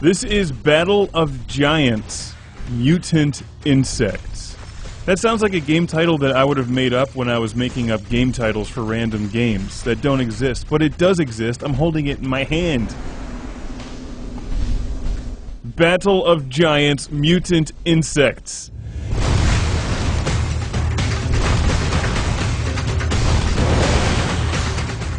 This is Battle of Giants, Mutant Insects. That sounds like a game title that I would have made up when I was making up game titles for random games that don't exist, but it does exist. I'm holding it in my hand. Battle of Giants, Mutant Insects.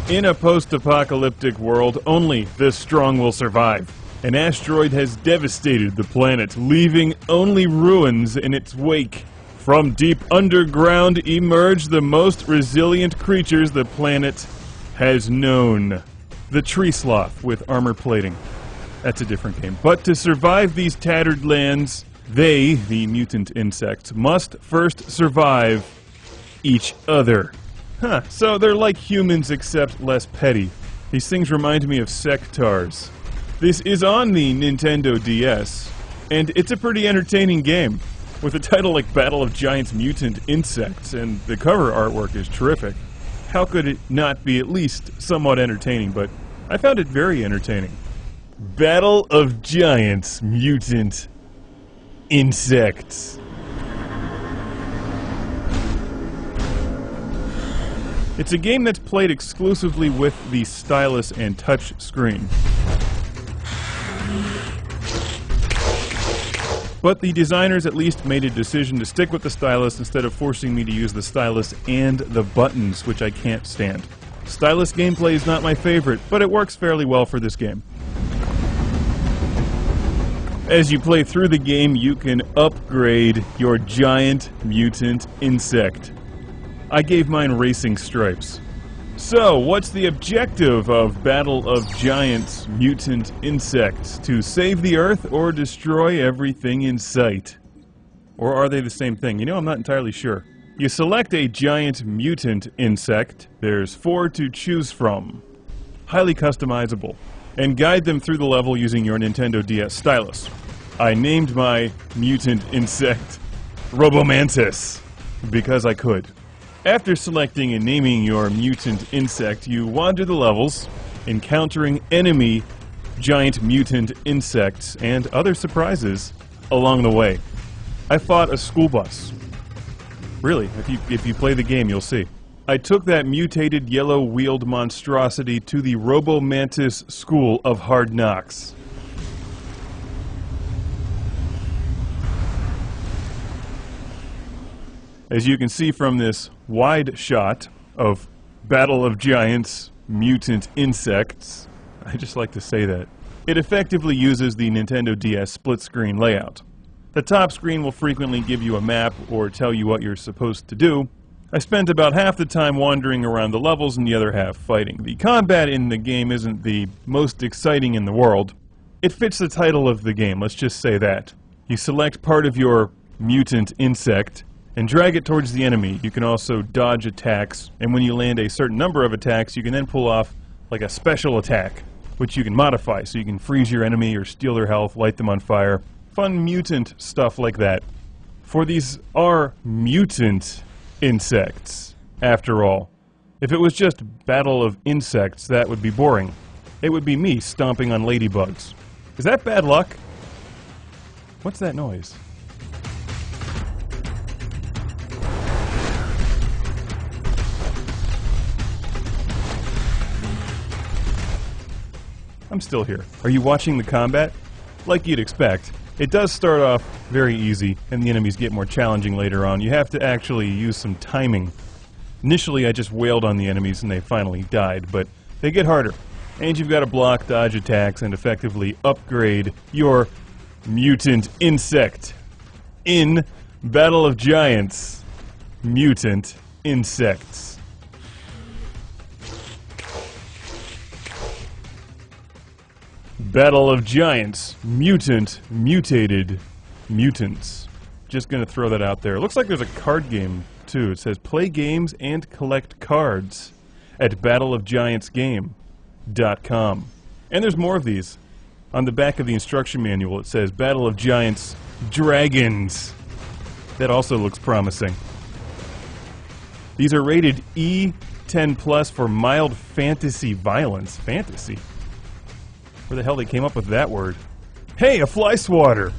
In a post-apocalyptic world, only the strong will survive. An asteroid has devastated the planet, leaving only ruins in its wake. From deep underground emerge the most resilient creatures the planet has known. The tree sloth with armor plating. That's a different game. But to survive these tattered lands, they, the mutant insects, must first survive each other. Huh, so they're like humans except less petty. These things remind me of sectars. This is on the Nintendo DS, and it's a pretty entertaining game. With a title like Battle of Giants Mutant Insects, and the cover artwork is terrific. How could it not be at least somewhat entertaining, but I found it very entertaining. Battle of Giants Mutant Insects. It's a game that's played exclusively with the stylus and touch screen. But the designers at least made a decision to stick with the stylus instead of forcing me to use the stylus and the buttons, which I can't stand. Stylus gameplay is not my favorite, but it works fairly well for this game. As you play through the game, you can upgrade your giant mutant insect. I gave mine racing stripes. So, what's the objective of Battle of Giants Mutant Insects? To save the Earth or destroy everything in sight? Or are they the same thing? You know, I'm not entirely sure. You select a giant mutant insect. There's 4 to choose from. Highly customizable. And guide them through the level using your Nintendo DS stylus. I named my mutant insect Robomantis because I could. After selecting and naming your mutant insect, you wander the levels, encountering enemy giant mutant insects and other surprises along the way. I fought a school bus. Really, if you play the game, you'll see. I took that mutated yellow-wheeled monstrosity to the Robomantis School of Hard Knocks. As you can see from this wide shot of Battle of Giants Mutant Insects, I just like to say that, it effectively uses the Nintendo DS split-screen layout. The top screen will frequently give you a map or tell you what you're supposed to do. I spent about half the time wandering around the levels and the other half fighting. The combat in the game isn't the most exciting in the world. It fits the title of the game, let's just say that. You select part of your mutant insect and drag it towards the enemy. You can also dodge attacks, and when you land a certain number of attacks, you can then pull off like a special attack, which you can modify, so you can freeze your enemy or steal their health, light them on fire. Fun mutant stuff like that. For these are mutant insects, after all. If it was just Battle of Insects, that would be boring. It would be me stomping on ladybugs. Is that bad luck? What's that noise? I'm still here. Are you watching the combat? Like you'd expect, it does start off very easy, and the enemies get more challenging later on. You have to actually use some timing. Initially, I just wailed on the enemies and they finally died, but they get harder. And you've got to block, dodge attacks, and effectively upgrade your mutant insect in Battle of Giants Mutant Insects. Battle of Giants, mutated mutants. Just gonna throw that out there. Looks like there's a card game, too. It says, play games and collect cards at battleofgiantsgame.com. And there's more of these. On the back of the instruction manual, it says, Battle of Giants Dragons. That also looks promising. These are rated E10+ for mild fantasy violence. Fantasy? Where the hell they came up with that word? Hey, a fly swatter!